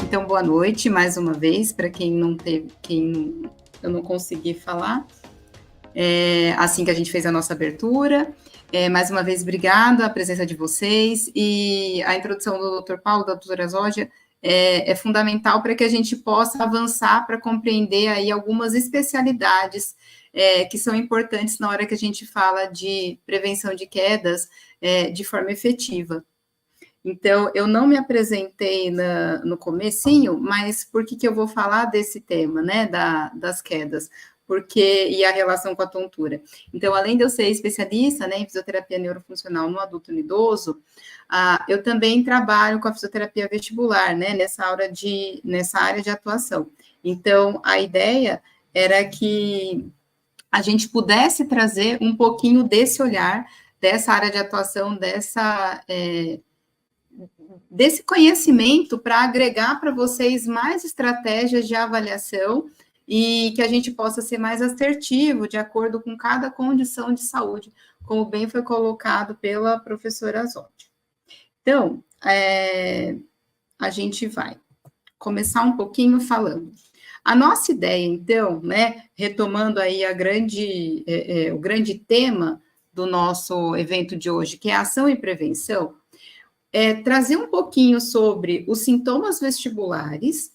Então, boa noite mais uma vez, para quem não teve, eu não consegui falar, assim que a gente fez a nossa abertura. Mais uma vez, obrigada a presença de vocês, e a introdução do Dr. Paulo, da doutora Zódia, é fundamental para que a gente possa avançar para compreender aí algumas especialidades que são importantes na hora que a gente fala de prevenção de quedas de forma efetiva. Então, eu não me apresentei no comecinho, mas por que eu vou falar desse tema, né, das quedas? E a relação com a tontura. Então, além de eu ser especialista, né, em fisioterapia neurofuncional no adulto e no idoso, eu também trabalho com a fisioterapia vestibular, né, nessa área de atuação. Então, a ideia era que a gente pudesse trazer um pouquinho desse olhar, dessa área de atuação, desse conhecimento para agregar para vocês mais estratégias de avaliação e que a gente possa ser mais assertivo de acordo com cada condição de saúde, como bem foi colocado pela professora Zódia. Então, a gente vai começar um pouquinho falando. A nossa ideia, então, né, retomando aí o grande tema do nosso evento de hoje, que é ação e prevenção, trazer um pouquinho sobre os sintomas vestibulares,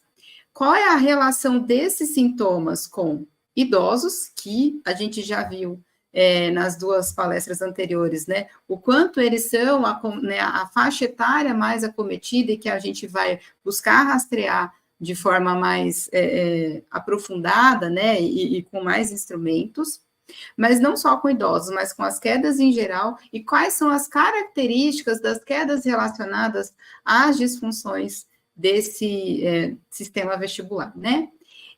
qual é a relação desses sintomas com idosos, que a gente já viu nas duas palestras anteriores, né, o quanto eles são a faixa etária mais acometida e que a gente vai buscar rastrear de forma mais aprofundada, né, e com mais instrumentos, mas não só com idosos, mas com as quedas em geral, e quais são as características das quedas relacionadas às disfunções desse sistema vestibular, né?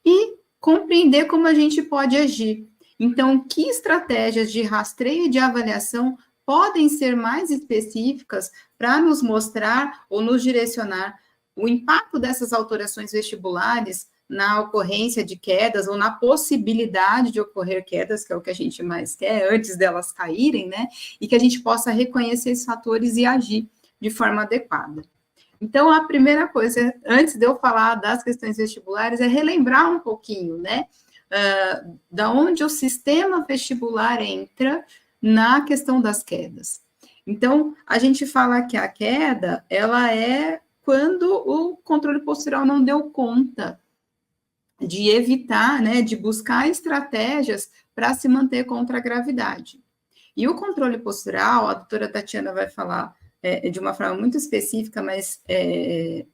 E compreender como a gente pode agir. Então, que estratégias de rastreio e de avaliação podem ser mais específicas para nos mostrar ou nos direcionar o impacto dessas alterações vestibulares na ocorrência de quedas ou na possibilidade de ocorrer quedas, que é o que a gente mais quer, antes delas caírem, né? E que a gente possa reconhecer esses fatores e agir de forma adequada. Então, a primeira coisa, antes de eu falar das questões vestibulares, é relembrar um pouquinho, né? Da onde o sistema vestibular entra na questão das quedas. Então, a gente fala que a queda, ela é quando o controle postural não deu conta de evitar, né, de buscar estratégias para se manter contra a gravidade. E o controle postural, a doutora Tatiana vai falar de uma forma muito específica, mas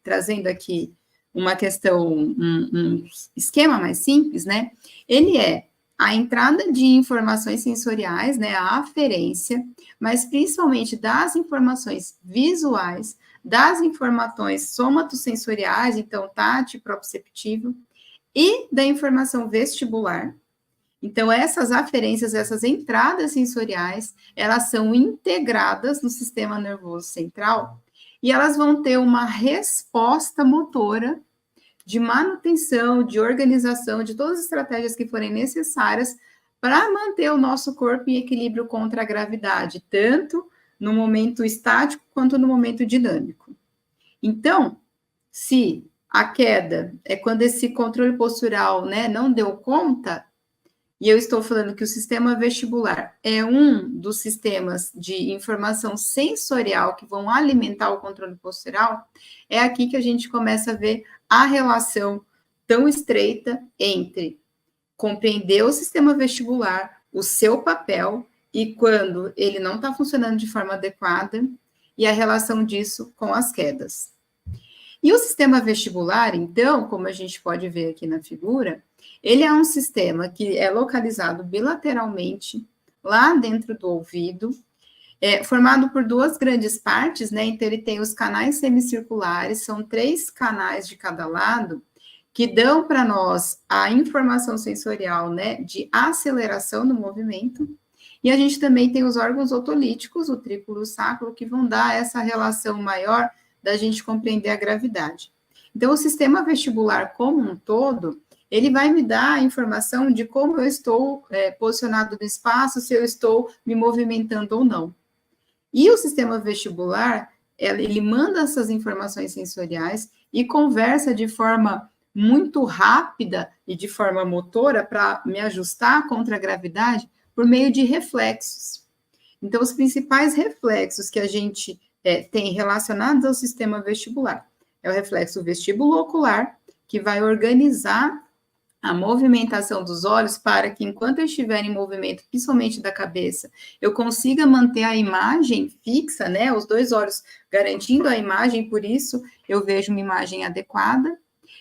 trazendo aqui uma questão, um esquema mais simples, né, ele é a entrada de informações sensoriais, né, a aferência, mas principalmente das informações visuais, das informações somatosensoriais, então tátil e proprioceptivo, e da informação vestibular. Então, essas aferências, essas entradas sensoriais, elas são integradas no sistema nervoso central e elas vão ter uma resposta motora de manutenção, de organização, de todas as estratégias que forem necessárias para manter o nosso corpo em equilíbrio contra a gravidade, tanto no momento estático quanto no momento dinâmico. Então, se a queda é quando esse controle postural, né, não deu conta, e eu estou falando que o sistema vestibular é um dos sistemas de informação sensorial que vão alimentar o controle postural, é aqui que a gente começa a ver a relação tão estreita entre compreender o sistema vestibular, o seu papel, e quando ele não está funcionando de forma adequada, e a relação disso com as quedas. E o sistema vestibular, então, como a gente pode ver aqui na figura, ele é um sistema que é localizado bilateralmente lá dentro do ouvido, formado por duas grandes partes, né? Então, ele tem os canais semicirculares, são 3 canais de cada lado, que dão para nós a informação sensorial, né, de aceleração do movimento, e a gente também tem os órgãos otolíticos, o trículo e o sacro, que vão dar essa relação maior da gente compreender a gravidade. Então, o sistema vestibular como um todo, ele vai me dar a informação de como eu estou posicionado no espaço, se eu estou me movimentando ou não. E o sistema vestibular ele manda essas informações sensoriais e conversa de forma muito rápida e de forma motora para me ajustar contra a gravidade por meio de reflexos. Então, os principais reflexos que a gente tem relacionados ao sistema vestibular é o reflexo vestibulo-ocular, que vai organizar a movimentação dos olhos para que, enquanto eu estiver em movimento, principalmente da cabeça, eu consiga manter a imagem fixa, né? Os dois olhos garantindo a imagem, por isso eu vejo uma imagem adequada.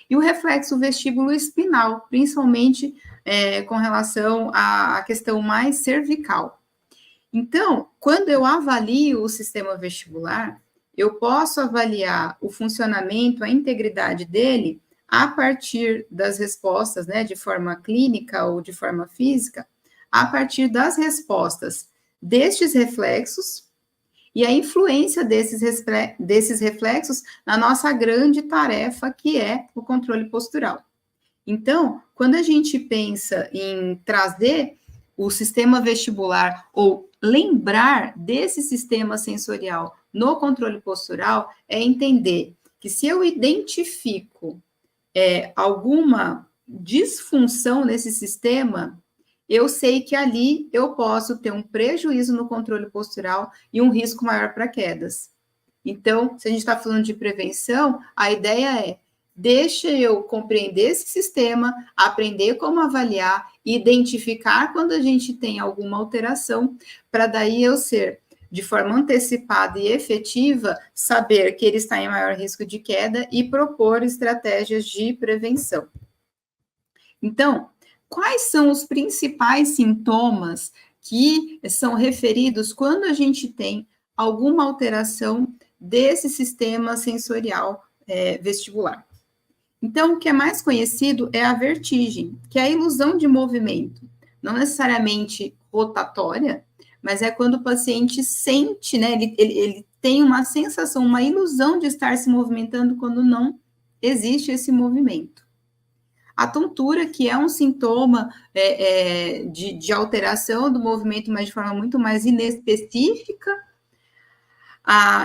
E o reflexo vestíbulo espinal, principalmente com relação à questão mais cervical. Então, quando eu avalio o sistema vestibular, eu posso avaliar o funcionamento, a integridade dele, a partir das respostas, né, de forma clínica ou de forma física, a partir das respostas destes reflexos e a influência desses reflexos na nossa grande tarefa, que é o controle postural. Então, quando a gente pensa em trazer o sistema vestibular ou lembrar desse sistema sensorial no controle postural, é entender que se eu identifico alguma disfunção nesse sistema, eu sei que ali eu posso ter um prejuízo no controle postural e um risco maior para quedas. Então, se a gente está falando de prevenção, a ideia é deixa eu compreender esse sistema, aprender como avaliar, identificar quando a gente tem alguma alteração, para daí eu ser, de forma antecipada e efetiva, saber que ele está em maior risco de queda e propor estratégias de prevenção. Então, quais são os principais sintomas que são referidos quando a gente tem alguma alteração desse sistema sensorial vestibular? Então, o que é mais conhecido é a vertigem, que é a ilusão de movimento, não necessariamente rotatória, mas é quando o paciente sente, né, ele tem uma sensação, uma ilusão de estar se movimentando quando não existe esse movimento. A tontura, que é um sintoma de alteração do movimento, mas de forma muito mais inespecífica,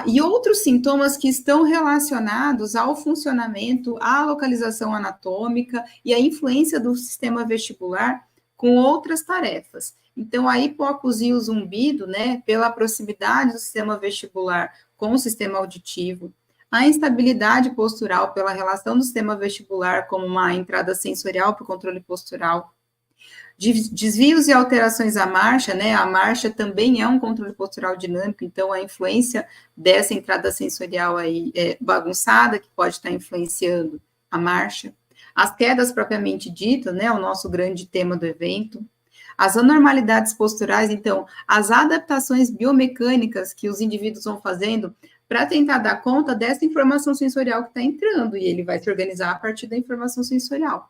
e outros sintomas que estão relacionados ao funcionamento, à localização anatômica e à influência do sistema vestibular com outras tarefas. Então, a hipoacusia e o zumbido, né, pela proximidade do sistema vestibular com o sistema auditivo, a instabilidade postural pela relação do sistema vestibular como uma entrada sensorial para o controle postural, desvios e alterações à marcha, né? A marcha também é um controle postural dinâmico, então a influência dessa entrada sensorial aí bagunçada, que pode estar influenciando a marcha. As quedas propriamente ditas, né? O nosso grande tema do evento. As anormalidades posturais, então, as adaptações biomecânicas que os indivíduos vão fazendo para tentar dar conta dessa informação sensorial que está entrando, e ele vai se organizar a partir da informação sensorial.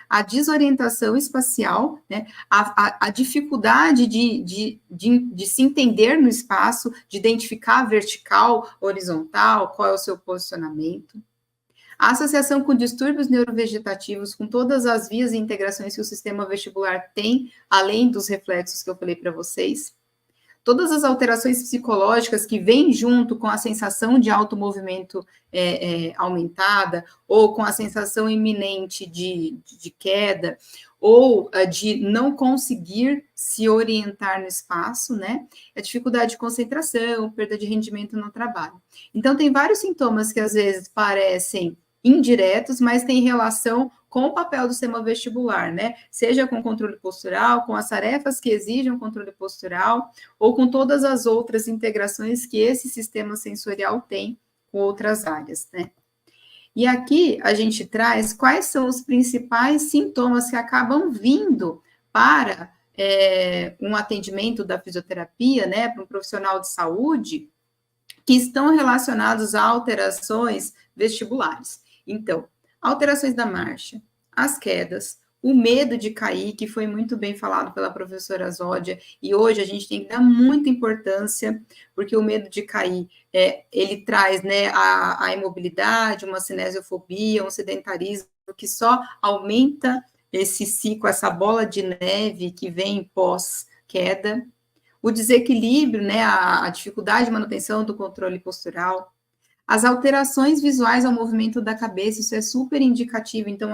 A desorientação espacial, né, a dificuldade de se entender no espaço, de identificar vertical, horizontal, qual é o seu posicionamento. A associação com distúrbios neurovegetativos, com todas as vias e integrações que o sistema vestibular tem, além dos reflexos que eu falei para vocês. Todas as alterações psicológicas que vêm junto com a sensação de automovimento aumentada, ou com a sensação iminente de queda, ou de não conseguir se orientar no espaço, né? A dificuldade de concentração, perda de rendimento no trabalho. Então, tem vários sintomas que às vezes parecem indiretos, mas têm relação com o papel do sistema vestibular, né? Seja com controle postural, com as tarefas que exigem controle postural, ou com todas as outras integrações que esse sistema sensorial tem com outras áreas, né? E aqui a gente traz quais são os principais sintomas que acabam vindo para um atendimento da fisioterapia, né? Para um profissional de saúde, que estão relacionados a alterações vestibulares. Então, alterações da marcha, as quedas, o medo de cair, que foi muito bem falado pela professora Zódia, e hoje a gente tem que dar muita importância, porque o medo de cair, ele traz, né, a imobilidade, uma cinesiofobia, um sedentarismo, que só aumenta esse ciclo, essa bola de neve que vem pós-queda. o desequilíbrio, né, a dificuldade de manutenção do controle postural, as alterações visuais ao movimento da cabeça, isso é super indicativo. Então,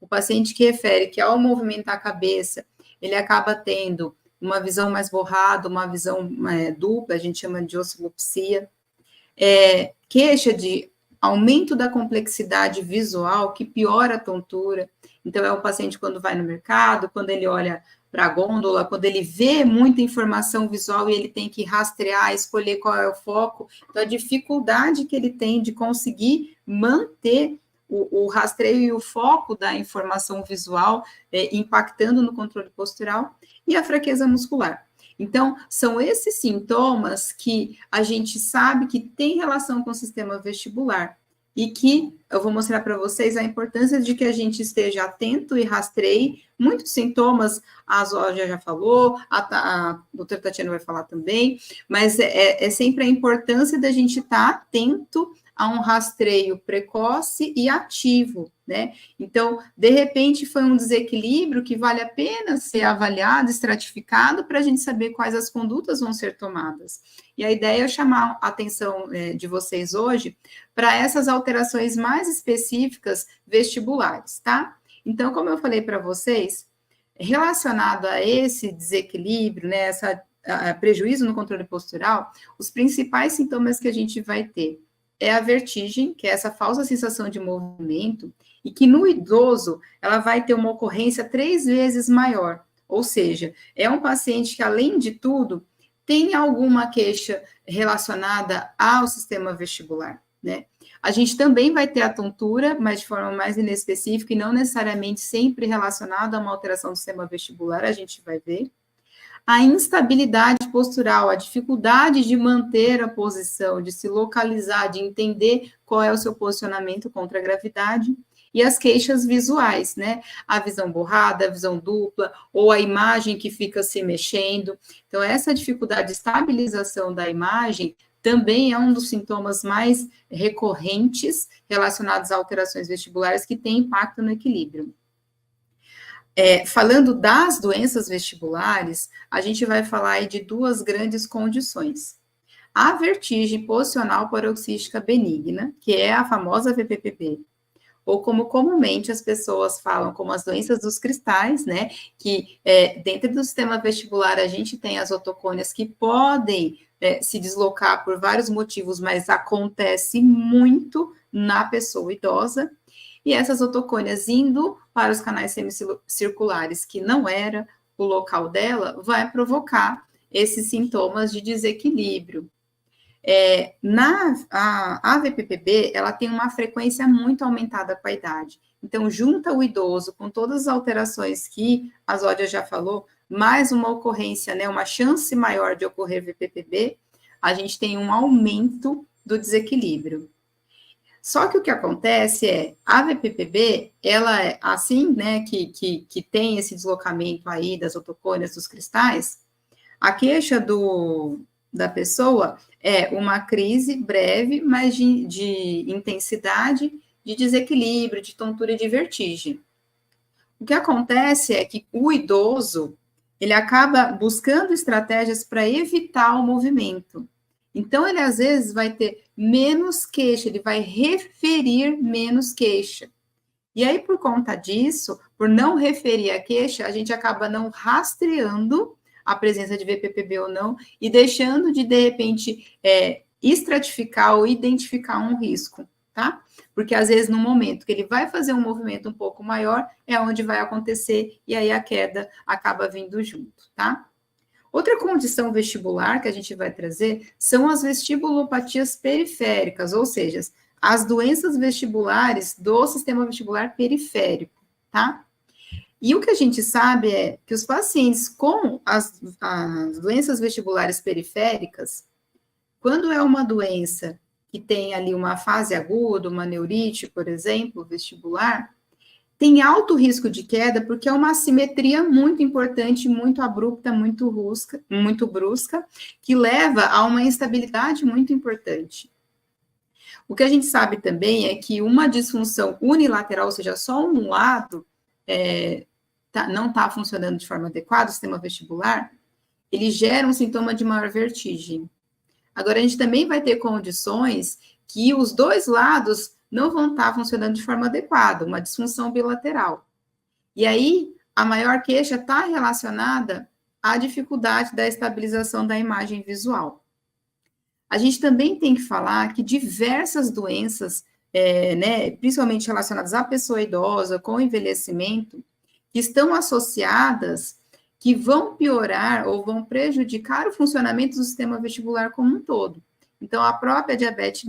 o paciente que refere que ao movimentar a cabeça, ele acaba tendo uma visão mais borrada, uma visão dupla, a gente chama de oscilopsia, queixa de aumento da complexidade visual, que piora a tontura. Então, é o paciente quando vai no mercado, quando ele olha para a gôndola, quando ele vê muita informação visual e ele tem que rastrear, escolher qual é o foco. Então, a dificuldade que ele tem de conseguir manter o rastreio e o foco da informação visual, impactando no controle postural, e a fraqueza muscular. Então, são esses sintomas que a gente sabe que tem relação com o sistema vestibular e que eu vou mostrar para vocês a importância de que a gente esteja atento e rastreie. Muitos sintomas, a Zóia já falou, a doutora Tatiana vai falar também, mas é sempre a importância da gente estar atento a um rastreio precoce e ativo, né? Então, de repente, foi um desequilíbrio que vale a pena ser avaliado, estratificado, para a gente saber quais as condutas vão ser tomadas. E a ideia é chamar a atenção de vocês hoje para essas alterações mais específicas vestibulares, tá? Então, como eu falei para vocês, relacionado a esse desequilíbrio, né, prejuízo no controle postural, os principais sintomas que a gente vai ter é a vertigem, que é essa falsa sensação de movimento, e que no idoso ela vai ter uma ocorrência 3 vezes maior. Ou seja, é um paciente que, além de tudo, tem alguma queixa relacionada ao sistema vestibular, né? A gente também vai ter a tontura, mas de forma mais inespecífica e não necessariamente sempre relacionada a uma alteração do sistema vestibular, a gente vai ver. A instabilidade postural, a dificuldade de manter a posição, de se localizar, de entender qual é o seu posicionamento contra a gravidade, e as queixas visuais, né? A visão borrada, a visão dupla, ou a imagem que fica se mexendo. Então, essa dificuldade de estabilização da imagem também é um dos sintomas mais recorrentes relacionados a alterações vestibulares que tem impacto no equilíbrio. Falando das doenças vestibulares, a gente vai falar aí de 2 grandes condições. A vertigem posicional paroxística benigna, que é a famosa VPPB, ou como comumente as pessoas falam, como as doenças dos cristais, né, que dentro do sistema vestibular a gente tem as otocônias que podem se deslocar por vários motivos, mas acontece muito na pessoa idosa, e essas otocônias indo para os canais semicirculares, que não era o local dela, vai provocar esses sintomas de desequilíbrio. A VPPB, ela tem uma frequência muito aumentada com a idade. Então, junta o idoso com todas as alterações que a Zódia já falou, mais uma ocorrência, né, uma chance maior de ocorrer VPPB, a gente tem um aumento do desequilíbrio. Só que o que acontece a VPPB, ela é assim, né, que tem esse deslocamento aí das otocônias, dos cristais, a queixa da pessoa é uma crise breve, mas de intensidade, de desequilíbrio, de tontura e de vertigem. O que acontece é que o idoso, ele acaba buscando estratégias para evitar o movimento. Então, ele às vezes vai ter menos queixa, ele vai referir menos queixa. E aí, por conta disso, por não referir a queixa, a gente acaba não rastreando a presença de VPPB ou não, e deixando de repente, estratificar ou identificar um risco, tá? Porque, às vezes, no momento que ele vai fazer um movimento um pouco maior, é onde vai acontecer, e aí a queda acaba vindo junto, tá? Outra condição vestibular que a gente vai trazer são as vestibulopatias periféricas, ou seja, as doenças vestibulares do sistema vestibular periférico, tá? E o que a gente sabe é que os pacientes com as doenças vestibulares periféricas, quando é uma doença que tem ali uma fase aguda, uma neurite, por exemplo, vestibular, tem alto risco de queda, porque é uma assimetria muito importante, muito abrupta, muito brusca, que leva a uma instabilidade muito importante. O que a gente sabe também é que uma disfunção unilateral, ou seja, só um lado não está funcionando de forma adequada, o sistema vestibular, ele gera um sintoma de maior vertigem. Agora, a gente também vai ter condições que os dois lados não vão estar funcionando de forma adequada, uma disfunção bilateral. E aí, a maior queixa está relacionada à dificuldade da estabilização da imagem visual. A gente também tem que falar que diversas doenças, né, principalmente relacionadas à pessoa idosa, com envelhecimento, que estão associadas, que vão piorar ou vão prejudicar o funcionamento do sistema vestibular como um todo. Então, a própria diabetes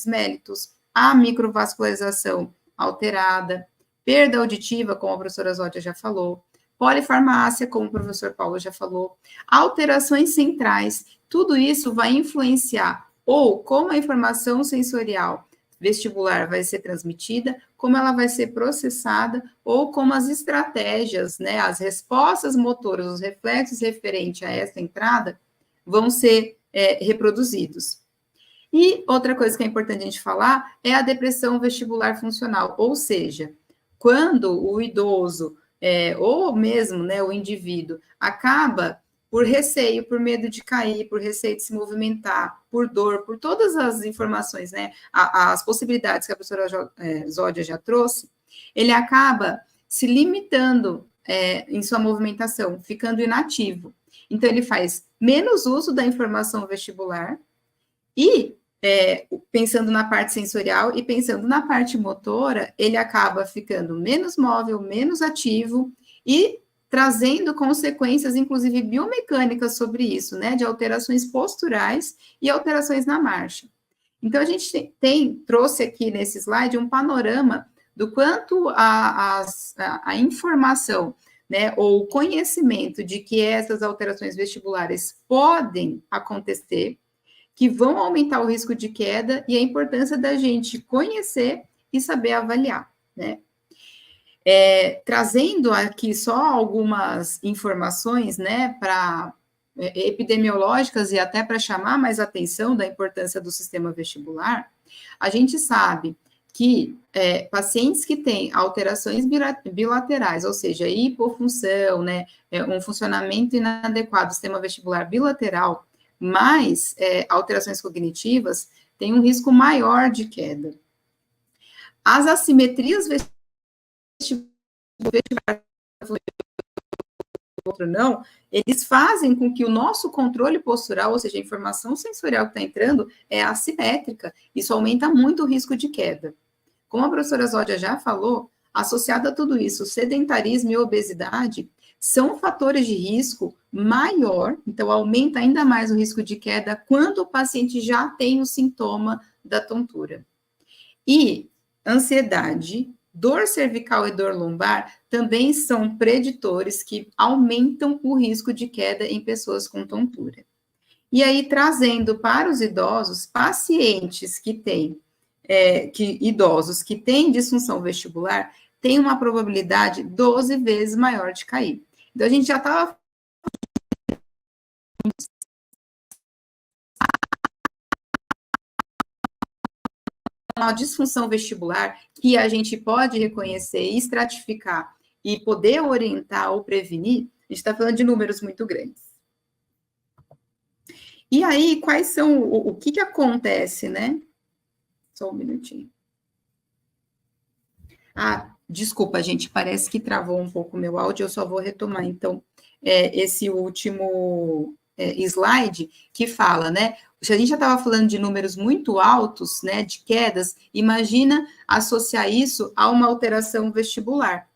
mellitus, a microvascularização alterada, perda auditiva, como a professora Zódia já falou, polifarmácia, como o professor Paulo já falou, alterações centrais, tudo isso vai influenciar ou como a informação sensorial vestibular vai ser transmitida, como ela vai ser processada, ou como as estratégias, né, as respostas motoras, os reflexos referentes a essa entrada vão ser reproduzidos. E outra coisa que é importante a gente falar é a depressão vestibular funcional, ou seja, quando o idoso, ou mesmo, né, o indivíduo, acaba por receio, por medo de cair, por receio de se movimentar, por dor, por todas as informações, né, as possibilidades que a professora Zódia já trouxe, ele acaba se limitando em sua movimentação, ficando inativo. Então, ele faz menos uso da informação vestibular e, pensando na parte sensorial e pensando na parte motora, ele acaba ficando menos móvel, menos ativo e trazendo consequências, inclusive biomecânicas sobre isso, né, de alterações posturais e alterações na marcha. Então, a gente trouxe aqui nesse slide um panorama do quanto a informação, né, ou o conhecimento de que essas alterações vestibulares podem acontecer, que vão aumentar o risco de queda e a importância da gente conhecer e saber avaliar, né? Trazendo aqui só algumas informações, né, para epidemiológicas e até para chamar mais atenção da importância do sistema vestibular, a gente sabe que pacientes que têm alterações bilaterais, ou seja, hipofunção, né, um funcionamento inadequado do sistema vestibular bilateral, mais alterações cognitivas, têm um risco maior de queda. As assimetrias vestibular, outro não, eles fazem com que o nosso controle postural, ou seja, a informação sensorial que está entrando, é assimétrica. Isso aumenta muito o risco de queda. Como a professora Zódia já falou, associado a tudo isso, sedentarismo e obesidade são fatores de risco maior, então aumenta ainda mais o risco de queda quando o paciente já tem o sintoma da tontura. E ansiedade, dor cervical e dor lombar também são preditores que aumentam o risco de queda em pessoas com tontura. E aí, trazendo para os idosos, pacientes que têm, idosos que têm disfunção vestibular, têm uma probabilidade 12 vezes maior de cair. Então, a gente já estava uma disfunção vestibular que a gente pode reconhecer e estratificar e poder orientar ou prevenir, a gente está falando de números muito grandes. E aí, quais são, o que acontece, né? Só um minutinho. Desculpa, gente, parece que travou um pouco o meu áudio, eu só vou retomar, então, esse último slide que fala, né? Se a gente já estava falando de números muito altos, né, de quedas, imagina associar isso a uma alteração vestibular.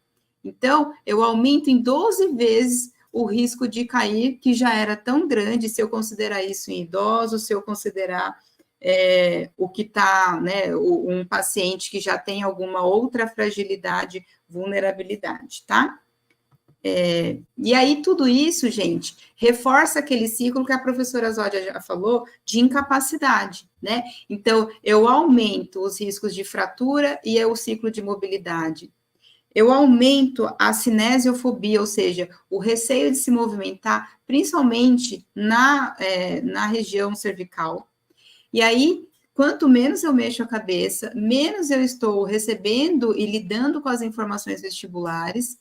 Então, eu aumento em 12 vezes o risco de cair, que já era tão grande, se eu considerar isso em idosos, se eu considerar o que está, né, um paciente que já tem alguma outra fragilidade, vulnerabilidade, tá? E aí, tudo isso, gente, reforça aquele ciclo que a professora Zódia já falou, de incapacidade, né? Então, eu aumento os riscos de fratura e é o ciclo de mobilidade. Eu aumento a cinesiofobia, ou seja, o receio de se movimentar, principalmente na região cervical. E aí, quanto menos eu mexo a cabeça, menos eu estou recebendo e lidando com as informações vestibulares,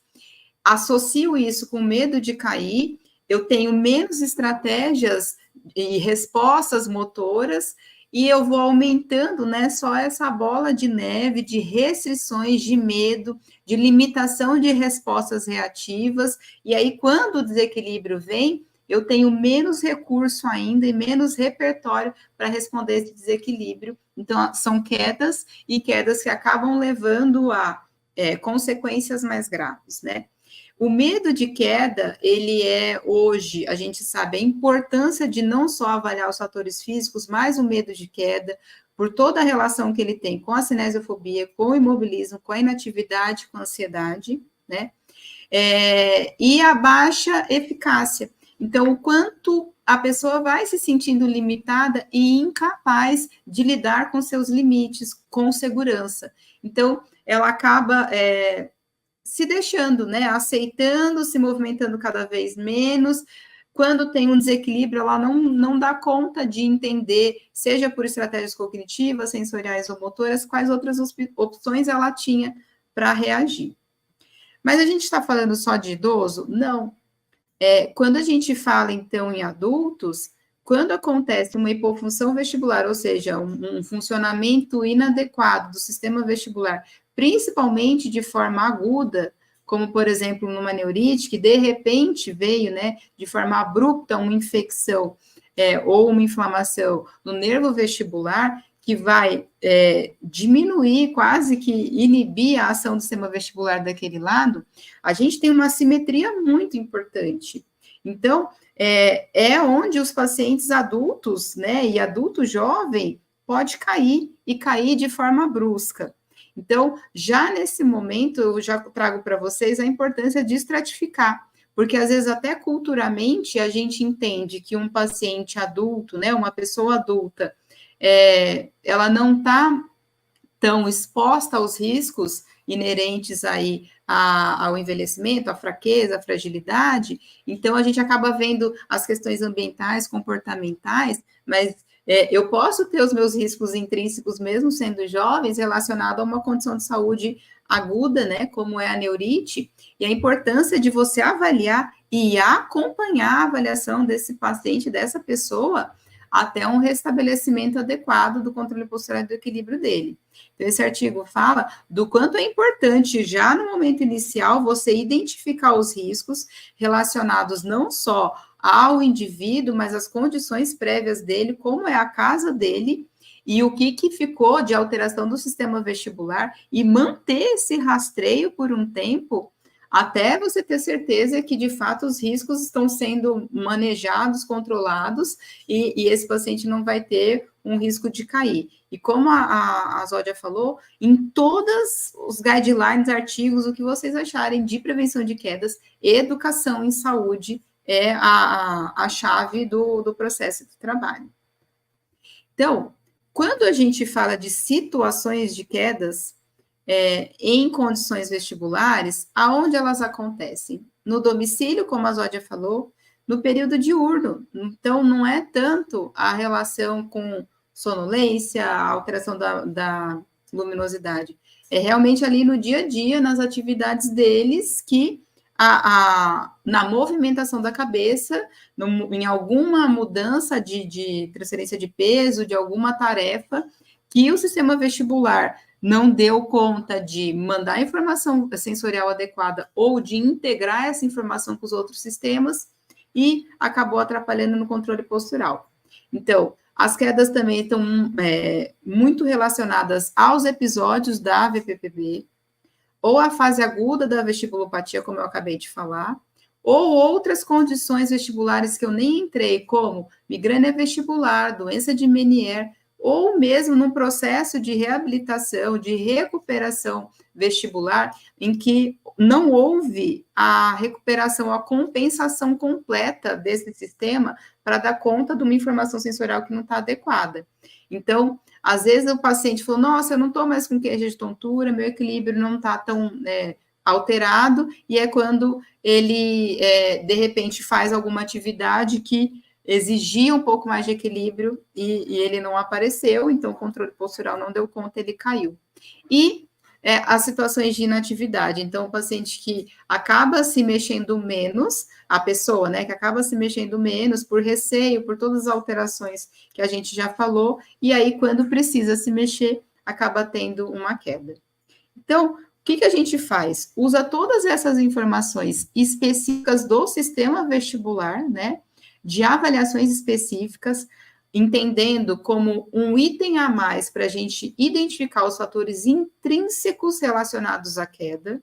associo isso com medo de cair, eu tenho menos estratégias e respostas motoras, e eu vou aumentando, né, só essa bola de neve de restrições, de medo, de limitação de respostas reativas, e aí, quando o desequilíbrio vem, eu tenho menos recurso ainda e menos repertório para responder esse desequilíbrio. Então, são quedas, e quedas que acabam levando a consequências mais graves, né? O medo de queda, ele é hoje, a gente sabe a importância de não só avaliar os fatores físicos, mas o medo de queda, por toda a relação que ele tem com a cinesiofobia, com o imobilismo, com a inatividade, com a ansiedade, né? E a baixa eficácia. Então, o quanto a pessoa vai se sentindo limitada e incapaz de lidar com seus limites com segurança. Então, ela acaba se deixando, né, aceitando, se movimentando cada vez menos. Quando tem um desequilíbrio, ela não dá conta de entender, seja por estratégias cognitivas, sensoriais ou motoras, quais outras opções ela tinha para reagir. Mas a gente está falando só de idoso? Não. Quando a gente fala, então, em adultos, quando acontece uma hipofunção vestibular, ou seja, um funcionamento inadequado do sistema vestibular, principalmente de forma aguda, como, por exemplo, numa neurite, que de repente veio, né, de forma abrupta, uma infecção ou uma inflamação no nervo vestibular, que vai diminuir, quase que inibir a ação do sistema vestibular daquele lado, a gente tem uma assimetria muito importante. Então, onde os pacientes adultos, né, e adulto jovem, pode cair, e cair de forma brusca. Então, já nesse momento, eu já trago para vocês a importância de estratificar, porque às vezes até culturalmente a gente entende que um paciente adulto, né, uma pessoa adulta, ela não está tão exposta aos riscos inerentes aí ao envelhecimento, à fraqueza, à fragilidade, então a gente acaba vendo as questões ambientais, comportamentais, mas eu posso ter os meus riscos intrínsecos, mesmo sendo jovens, relacionado a uma condição de saúde aguda, né, como é a neurite, e a importância de você avaliar e acompanhar a avaliação desse paciente, dessa pessoa, até um restabelecimento adequado do controle postural e do equilíbrio dele. Então, esse artigo fala do quanto é importante, já no momento inicial, você identificar os riscos relacionados não só ao indivíduo, mas às condições prévias dele, como é a casa dele, e o que ficou de alteração do sistema vestibular, e manter esse rastreio por um tempo, até você ter certeza que, de fato, os riscos estão sendo manejados, controlados, e esse paciente não vai ter um risco de cair. E como a Zódia falou, em todos os guidelines, artigos, o que vocês acharem de prevenção de quedas, educação em saúde é a chave do processo de trabalho. Então, quando a gente fala de situações de quedas, em condições vestibulares, aonde elas acontecem? No domicílio, como a Zódia falou, no período diurno. Então, não é tanto a relação com sonolência, a alteração da luminosidade. É realmente ali no dia a dia, nas atividades deles, que na movimentação da cabeça, em alguma mudança de transferência de peso, de alguma tarefa, que o sistema vestibular não deu conta de mandar a informação sensorial adequada ou de integrar essa informação com os outros sistemas e acabou atrapalhando no controle postural. Então, as quedas também estão muito relacionadas aos episódios da VPPB, ou a fase aguda da vestibulopatia, como eu acabei de falar, ou outras condições vestibulares que eu nem entrei, como migrânia vestibular, doença de Meniere, ou mesmo num processo de reabilitação, de recuperação vestibular, em que não houve a recuperação, a compensação completa desse sistema para dar conta de uma informação sensorial que não está adequada. Então, às vezes o paciente falou, nossa, eu não estou mais com queixa de tontura, meu equilíbrio não está tão alterado, e é quando ele, de repente, faz alguma atividade que exigia um pouco mais de equilíbrio e ele não apareceu, então o controle postural não deu conta, ele caiu. E as situações de inatividade. Então, o paciente que acaba se mexendo menos, a pessoa, né, que acaba se mexendo menos por receio, por todas as alterações que a gente já falou, e aí, quando precisa se mexer, acaba tendo uma queda. Então, o que a gente faz? Usa todas essas informações específicas do sistema vestibular, né, de avaliações específicas, entendendo como um item a mais para a gente identificar os fatores intrínsecos relacionados à queda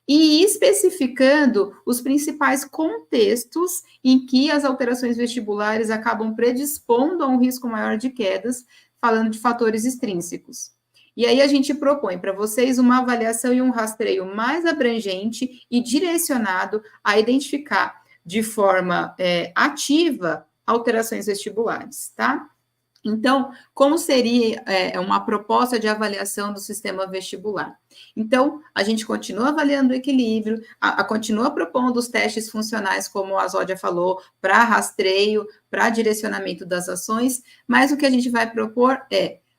e especificando os principais contextos em que as alterações vestibulares acabam predispondo a um risco maior de quedas, falando de fatores extrínsecos. E aí a gente propõe para vocês uma avaliação e um rastreio mais abrangente e direcionado a identificar de forma ativa alterações vestibulares, tá? Então, como seria uma proposta de avaliação do sistema vestibular? Então, a gente continua avaliando o equilíbrio, continua propondo os testes funcionais, como a Zódia falou, para rastreio, para direcionamento das ações, mas o que a gente vai propor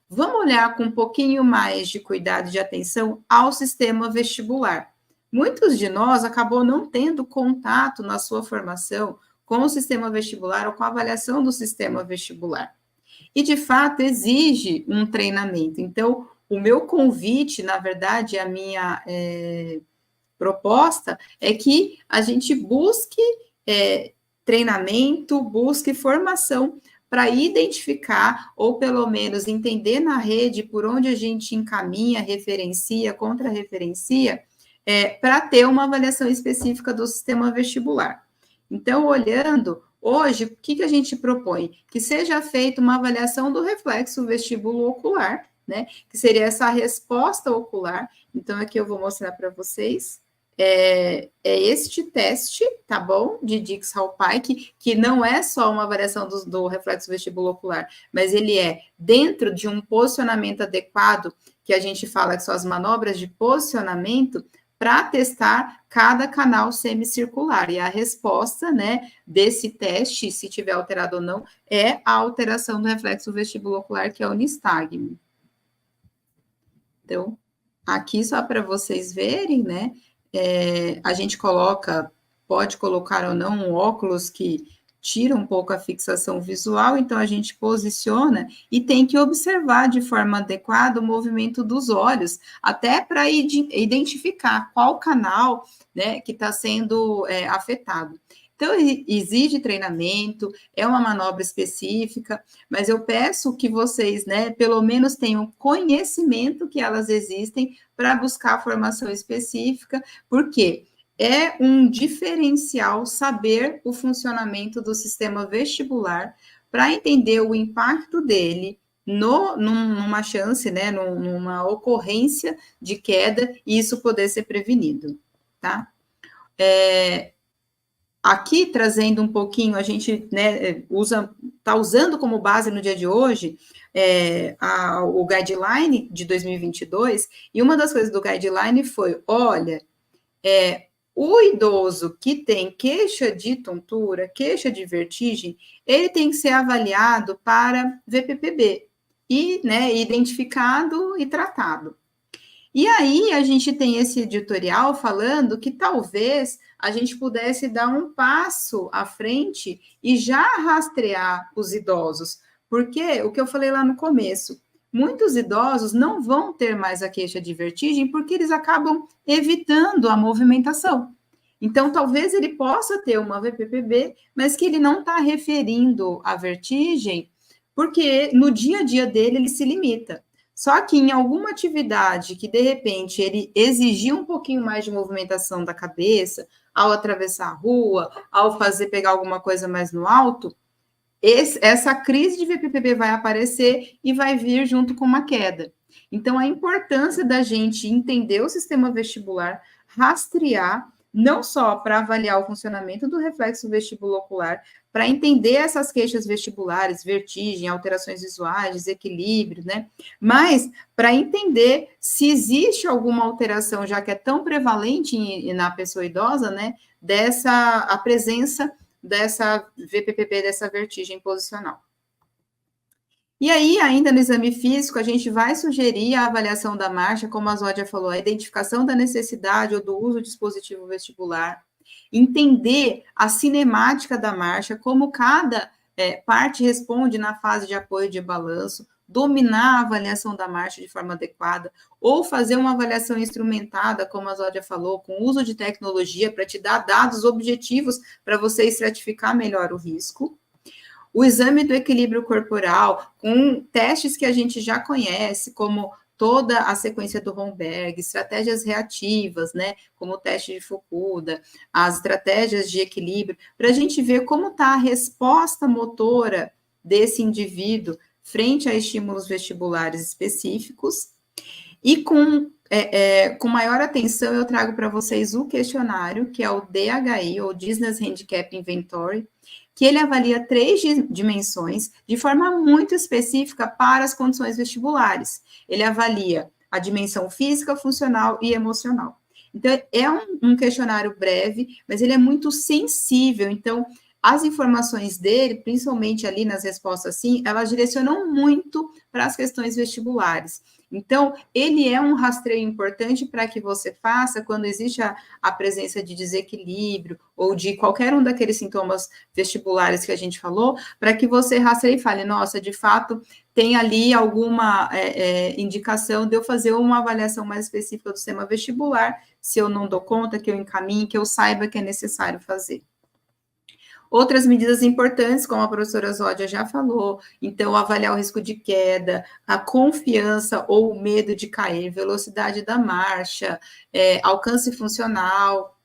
vamos olhar com um pouquinho mais de cuidado e de atenção ao sistema vestibular. Muitos de nós acabou não tendo contato na sua formação com o sistema vestibular ou com a avaliação do sistema vestibular. E, de fato, exige um treinamento. Então, o meu convite, na verdade, a minha proposta é que a gente busque treinamento, busque formação para identificar, ou pelo menos entender na rede por onde a gente encaminha, referencia, contra-referencia, para ter uma avaliação específica do sistema vestibular. Então, olhando, hoje, o que a gente propõe? Que seja feita uma avaliação do reflexo vestibulo-ocular, né? Que seria essa resposta ocular. Então, aqui eu vou mostrar para vocês. É este teste, tá bom? De Dix-Hallpike, que não é só uma avaliação do reflexo vestibulo-ocular, mas ele é dentro de um posicionamento adequado, que a gente fala que são as manobras de posicionamento, para testar cada canal semicircular. E a resposta, né, desse teste, se tiver alterado ou não, é a alteração do reflexo vestibulo-ocular, que é o nistagmo. Então, aqui só para vocês verem, né, a gente pode colocar ou não um óculos que tira um pouco a fixação visual, então a gente posiciona e tem que observar de forma adequada o movimento dos olhos, até para identificar qual canal, né, que está sendo afetado. Então, exige treinamento, é uma manobra específica, mas eu peço que vocês, né, pelo menos tenham conhecimento que elas existem para buscar a formação específica, porque é um diferencial saber o funcionamento do sistema vestibular para entender o impacto dele numa chance, né, numa ocorrência de queda e isso poder ser prevenido, tá? Aqui, trazendo um pouquinho, a gente, né, está usando como base no dia de hoje o guideline de 2022, e uma das coisas do guideline foi, olha, o idoso que tem queixa de tontura, queixa de vertigem, ele tem que ser avaliado para VPPB, e, né, identificado e tratado. E aí, a gente tem esse editorial falando que talvez a gente pudesse dar um passo à frente e já rastrear os idosos, porque o que eu falei lá no começo, muitos idosos não vão ter mais a queixa de vertigem porque eles acabam evitando a movimentação. Então, talvez ele possa ter uma VPPB, mas que ele não está referindo a vertigem, porque no dia a dia dele ele se limita. Só que em alguma atividade que, de repente, ele exigia um pouquinho mais de movimentação da cabeça, ao atravessar a rua, ao pegar alguma coisa mais no alto, essa crise de VPPB vai aparecer e vai vir junto com uma queda. Então, a importância da gente entender o sistema vestibular, rastrear, não só para avaliar o funcionamento do reflexo vestibulo-ocular, para entender essas queixas vestibulares, vertigem, alterações visuais, desequilíbrio, né? Mas para entender se existe alguma alteração, já que é tão prevalente na pessoa idosa, né? A presença dessa VPPB, dessa vertigem posicional. E aí, ainda no exame físico, a gente vai sugerir a avaliação da marcha, como a Zódia falou, a identificação da necessidade ou do uso do dispositivo vestibular, entender a cinemática da marcha, como cada parte responde na fase de apoio de balanço, dominar a avaliação da marcha de forma adequada, ou fazer uma avaliação instrumentada, como a Zódia falou, com uso de tecnologia para te dar dados objetivos para você estratificar melhor o risco. O exame do equilíbrio corporal, com testes que a gente já conhece, como toda a sequência do Romberg, estratégias reativas, né, como o teste de Fukuda, as estratégias de equilíbrio, para a gente ver como está a resposta motora desse indivíduo frente a estímulos vestibulares específicos. E com maior atenção, eu trago para vocês o questionário, que é o DHI, ou Business Handicap Inventory, que ele avalia 3 dimensões de forma muito específica para as condições vestibulares. Ele avalia a dimensão física, funcional e emocional. Então, é um questionário breve, mas ele é muito sensível. Então, as informações dele, principalmente ali nas respostas sim, elas direcionam muito para as questões vestibulares. Então, ele é um rastreio importante para que você faça quando existe a presença de desequilíbrio ou de qualquer um daqueles sintomas vestibulares que a gente falou, para que você rastreie e fale, nossa, de fato, tem ali alguma indicação de eu fazer uma avaliação mais específica do sistema vestibular, se eu não dou conta, que eu encaminhe, que eu saiba que é necessário fazer. Outras medidas importantes, como a professora Zódia já falou, então, avaliar o risco de queda, a confiança ou o medo de cair, velocidade da marcha, alcance funcional,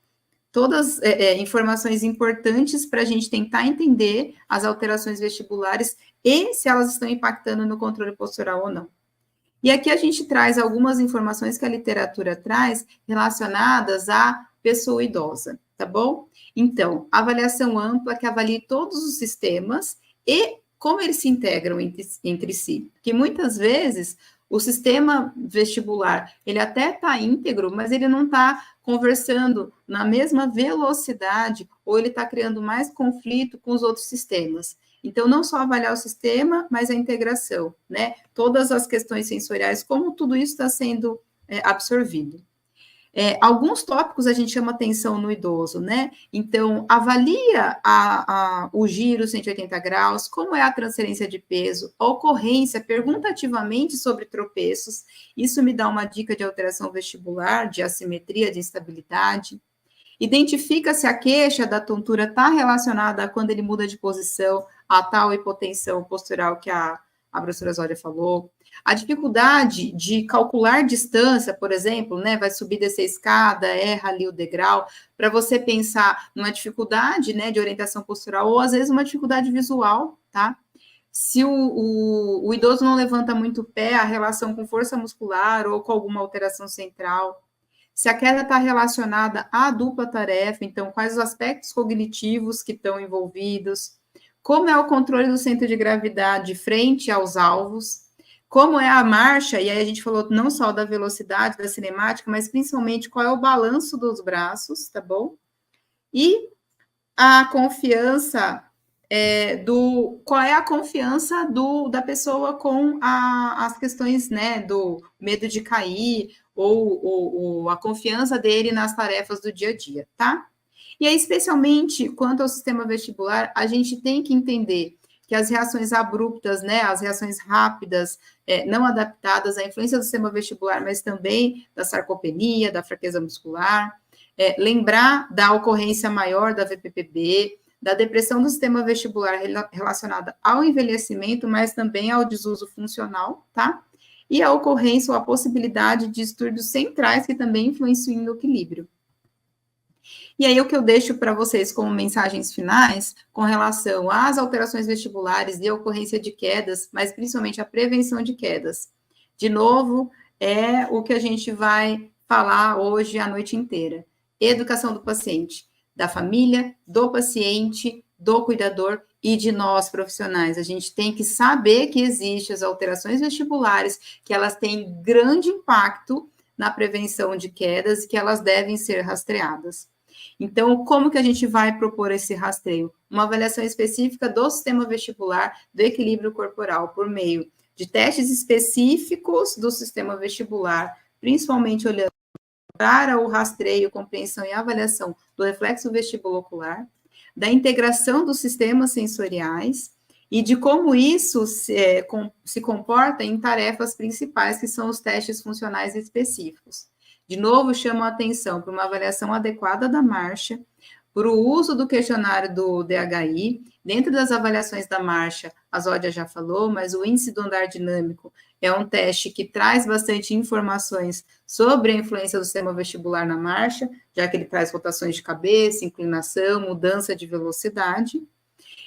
todas informações importantes para a gente tentar entender as alterações vestibulares e se elas estão impactando no controle postural ou não. E aqui a gente traz algumas informações que a literatura traz relacionadas à pessoa idosa, tá bom? Então, avaliação ampla que avalie todos os sistemas e como eles se integram entre si. Que muitas vezes o sistema vestibular, ele até está íntegro, mas ele não está conversando na mesma velocidade ou ele está criando mais conflito com os outros sistemas. Então, não só avaliar o sistema, mas a integração, né? Todas as questões sensoriais, como tudo isso está sendo absorvido. Alguns tópicos a gente chama atenção no idoso, né? Então, avalia o giro 180 graus, como é a transferência de peso, a ocorrência, pergunta ativamente sobre tropeços, isso me dá uma dica de alteração vestibular, de assimetria, de instabilidade. Identifica se a queixa da tontura está relacionada a quando ele muda de posição, a tal hipotensão postural que a professora Zólia falou. A dificuldade de calcular distância, por exemplo, né, vai subir dessa escada, erra ali o degrau, para você pensar numa dificuldade, né, de orientação postural, ou às vezes uma dificuldade visual, tá? Se o idoso não levanta muito o pé, a relação com força muscular ou com alguma alteração central. Se a queda está relacionada à dupla tarefa, então, quais os aspectos cognitivos que estão envolvidos, como é o controle do centro de gravidade frente aos alvos, como é a marcha, e aí a gente falou não só da velocidade, da cinemática, mas principalmente qual é o balanço dos braços, tá bom? E a confiança qual é a confiança da pessoa com as questões, né, do medo de cair, ou a confiança dele nas tarefas do dia a dia, tá? E aí, especialmente quanto ao sistema vestibular, a gente tem que entender que as reações abruptas, né, as reações rápidas, não adaptadas à influência do sistema vestibular, mas também da sarcopenia, da fraqueza muscular, lembrar da ocorrência maior da VPPB, da depressão do sistema vestibular relacionada ao envelhecimento, mas também ao desuso funcional, tá? E a ocorrência ou a possibilidade de distúrbios centrais que também influenciam no equilíbrio. E aí, o que eu deixo para vocês como mensagens finais, com relação às alterações vestibulares e a ocorrência de quedas, mas principalmente a prevenção de quedas. De novo, é o que a gente vai falar hoje a noite inteira. Educação do paciente, da família, do paciente, do cuidador e de nós profissionais. A gente tem que saber que existem as alterações vestibulares, que elas têm grande impacto na prevenção de quedas e que elas devem ser rastreadas. Então, como que a gente vai propor esse rastreio? Uma avaliação específica do sistema vestibular do equilíbrio corporal, por meio de testes específicos do sistema vestibular, principalmente olhando para o rastreio, compreensão e avaliação do reflexo vestibulocular, da integração dos sistemas sensoriais e de como isso se comporta em tarefas principais, que são os testes funcionais específicos. De novo, chamo a atenção para uma avaliação adequada da marcha, para o uso do questionário do DHI. Dentro das avaliações da marcha, a Zódia já falou, mas o índice do andar dinâmico é um teste que traz bastante informações sobre a influência do sistema vestibular na marcha, já que ele traz rotações de cabeça, inclinação, mudança de velocidade.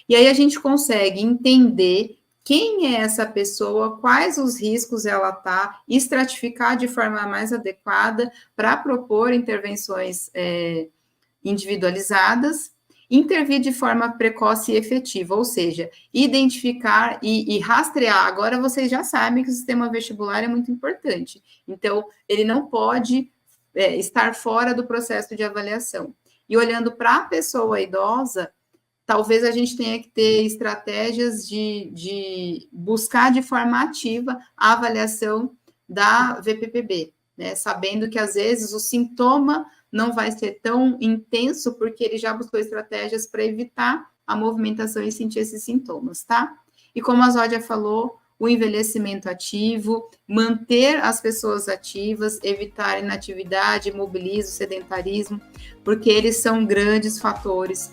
E aí a gente consegue entender quem é essa pessoa, quais os riscos ela está, estratificar de forma mais adequada para propor intervenções individualizadas, intervir de forma precoce e efetiva, ou seja, identificar e rastrear. Agora vocês já sabem que o sistema vestibular é muito importante, então ele não pode estar fora do processo de avaliação. E olhando para a pessoa idosa, talvez a gente tenha que ter estratégias de buscar de forma ativa a avaliação da VPPB, né? Sabendo que às vezes o sintoma não vai ser tão intenso, porque ele já buscou estratégias para evitar a movimentação e sentir esses sintomas, tá? E como a Zódia falou, o envelhecimento ativo, manter as pessoas ativas, evitar inatividade, imobilismo, sedentarismo, porque eles são grandes fatores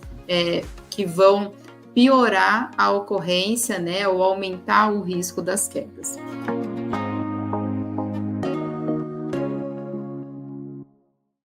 que vão piorar a ocorrência, né, ou aumentar o risco das quedas.